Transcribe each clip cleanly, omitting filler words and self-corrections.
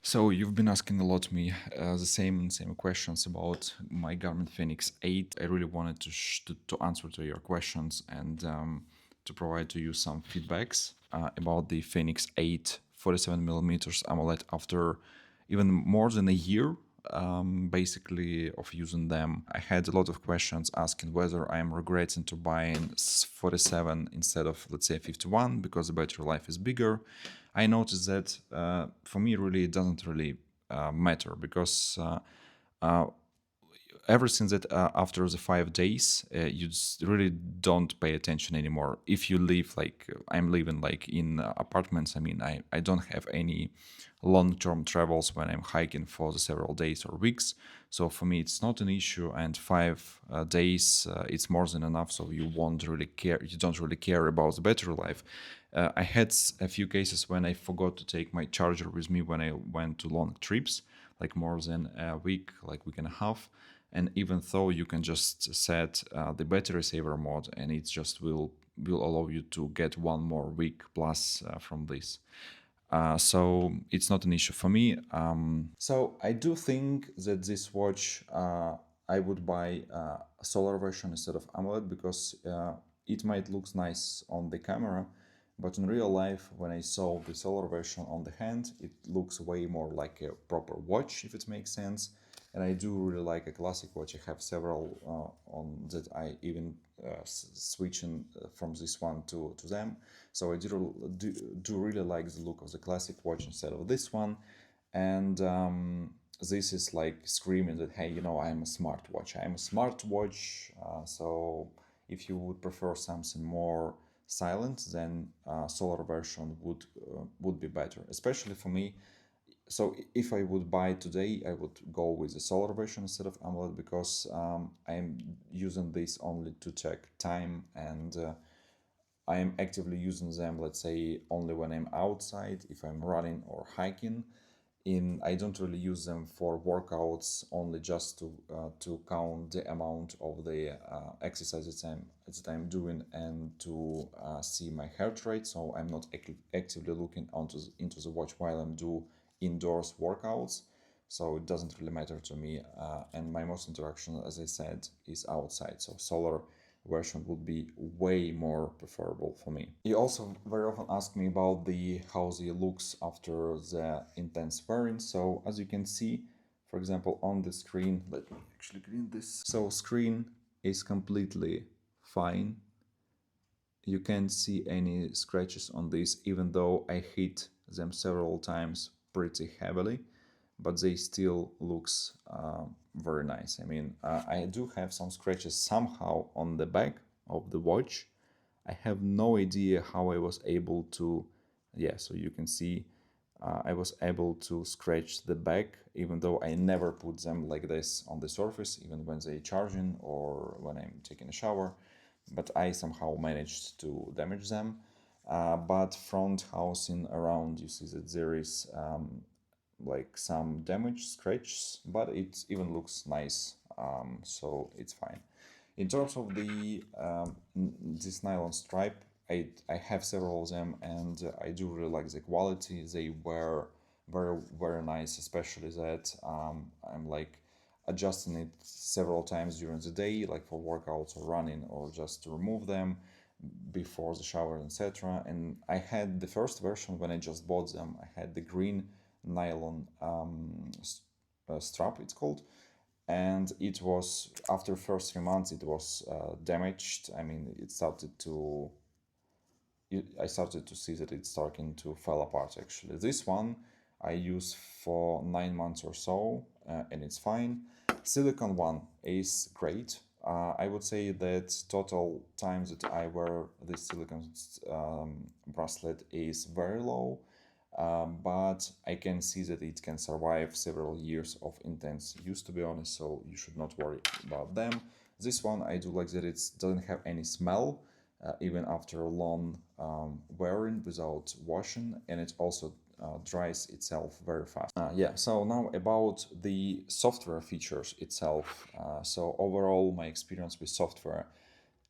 So you've been asking a lot me the same questions about my Garmin Fenix 8. I really wanted to answer to your questions and to provide to you some feedbacks about the Fenix 8 47mm AMOLED after even more than a year basically of using them. I had a lot of questions asking whether I am regretting to buying 47 instead of, let's say, 51 because the battery life is bigger. I noticed that for me really it doesn't really matter because ever since that after the 5 days you just really don't pay attention anymore. If you live like I'm living like in apartments, I mean I don't have any long-term travels when I'm hiking for the several days or weeks, so for me it's not an issue, and 5 days it's more than enough, so you don't really care about the battery life. I had a few cases when I forgot to take my charger with me when I went to long trips, like more than a week, like week and a half. And even though you can just set the battery saver mode, and it just will allow you to get one more week plus from this. So it's not an issue for me. So I do think that this watch I would buy a solar version instead of AMOLED because it might look nice on the camera, but in real life, when I saw the solar version on the hand, it looks way more like a proper watch, if it makes sense. And I do really like a classic watch. I have several on that I even switching from this one to them. So I do really like the look of the classic watch instead of this one. And this is like screaming that, hey, I'm a smartwatch. I'm a smartwatch. So if you would prefer something more silent, then solar version would be better, especially for me. So if I would buy today, I would go with the solar version instead of AMOLED because I'm using this only to check time, and I am actively using them, let's say, only when I'm outside, if I'm running or hiking. I don't really use them for workouts, only just to count the amount of the exercises that I'm doing and to see my heart rate. So I'm not actively looking into the watch while I'm do indoors workouts. So it doesn't really matter to me. And my most interaction, as I said, is outside. So solar version would be way more preferable for me. He also very often ask me about the how the looks after the intense wearing. So as you can see, for example, on the screen, let me actually clean this. So screen is completely fine. You can't see any scratches on this, even though I hit them several times pretty heavily, but they still looks very nice. I mean, I do have some scratches somehow on the back of the watch. I have no idea how I was able to, yeah, so you can see I was able to scratch the back, even though I never put them like this on the surface, even when they charging or when I'm taking a shower, but I somehow managed to damage them. But front housing around, you see that there is like some damage scratches, but it even looks nice, so it's fine. In terms of the this nylon stripe, I have several of them, and I do really like the quality. They were very nice, especially that I'm like adjusting it several times during the day, like for workouts or running, or just to remove them before the shower, etc. And I had the first version when I just bought them. I had the green nylon strap, it's called, and it was after first 3 months it was damaged. I mean, I started to see that it's starting to fall apart. Actually, this one I use for 9 months or so, and it's fine. Silicone one is great. I would say that total times that I wear this silicone bracelet is very low, but I can see that it can survive several years of intense use, to be honest, so you should not worry about them. This one, I do like that it doesn't have any smell, even after long wearing without washing, and it also dries itself very fast. Yeah, so now about the software features itself. So overall, my experience with software,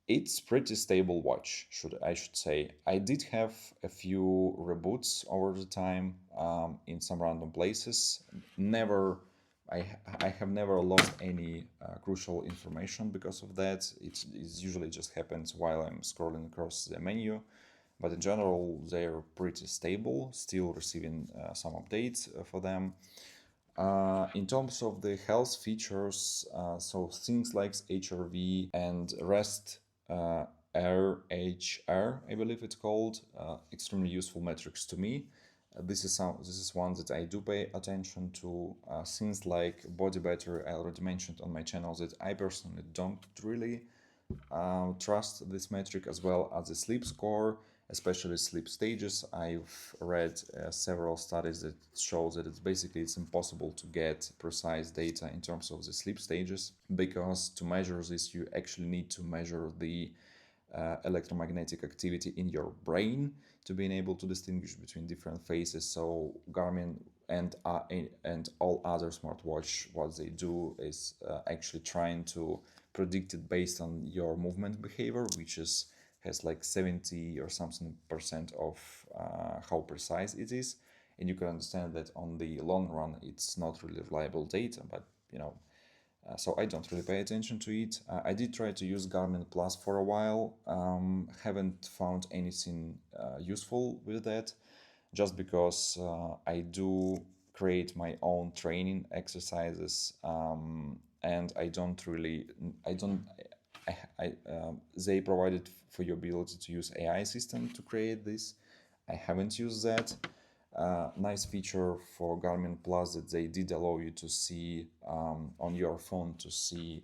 It's pretty stable watch, I should say. I did have a few reboots over the time in some random places. Never, I have never lost any crucial information because of that. It usually just happens while I'm scrolling across the menu. But in general, they're pretty stable, still receiving some updates for them. In terms of the health features, so things like HRV and REST RHR, I believe it's called, extremely useful metrics to me. This is one that I do pay attention to. Things like body battery, I already mentioned on my channel that I personally don't really trust this metric, as well as the sleep score, especially sleep stages. I've read several studies that show that it's impossible to get precise data in terms of the sleep stages, because to measure this you actually need to measure the electromagnetic activity in your brain to being able to distinguish between different phases. So Garmin and all other smartwatch, what they do is actually trying to predict it based on your movement behavior, which is has like 70 or something percent of how precise it is. And you can understand that on the long run it's not really reliable data, but you know, so I don't really pay attention to it. I did try to use Garmin Plus for a while. Haven't found anything useful with that, just because I do create my own training exercises, and I don't, they provided for your ability to use AI system to create this. I haven't used that. Nice feature for Garmin Plus that they did allow you to see on your phone, to see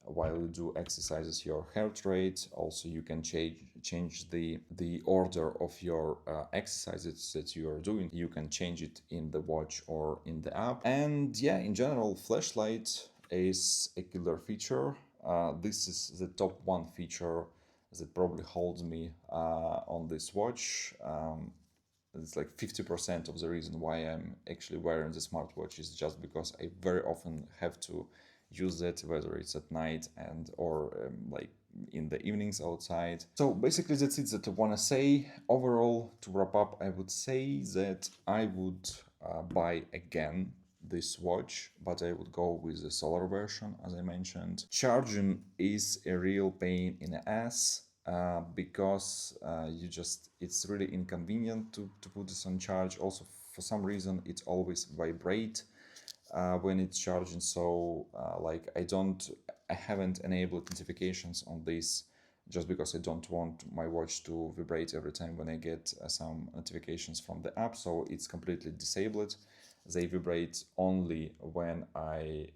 while you do exercises your heart rate. Also, you can change the order of your exercises that you are doing. You can change it in the watch or in the app. And yeah, in general, flashlight is a killer feature. This is the top one feature that probably holds me on this watch. It's like 50% of the reason why I'm actually wearing the smartwatch is just because I very often have to use it, whether it's at night and or like in the evenings outside. So basically that's it that I want to say. Overall, to wrap up, I would say that I would buy again this watch, but I would go with the solar version, as I mentioned. Charging is a real pain in the ass, because it's really inconvenient to put this on charge. Also, for some reason it always vibrate when it's charging. So like I haven't enabled notifications on this, just because I don't want my watch to vibrate every time when I get some notifications from the app. So it's completely disabled. They vibrate only when I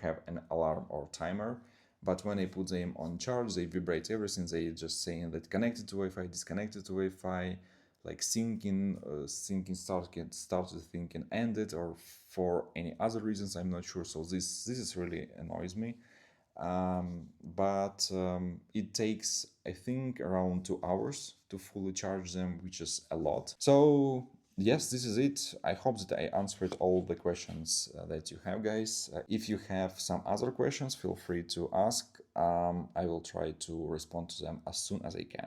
have an alarm or timer. But when I put them on charge, they vibrate everything. They just saying that connected to Wi-Fi, disconnected to Wi-Fi, like syncing started, thinking ended, or for any other reasons I'm not sure. So this is really annoys me. But it takes, I think, around 2 hours to fully charge them, which is a lot. So yes, this is it. I hope that I answered all the questions that you have, guys. If you have some other questions, feel free to ask. I will try to respond to them as soon as I can.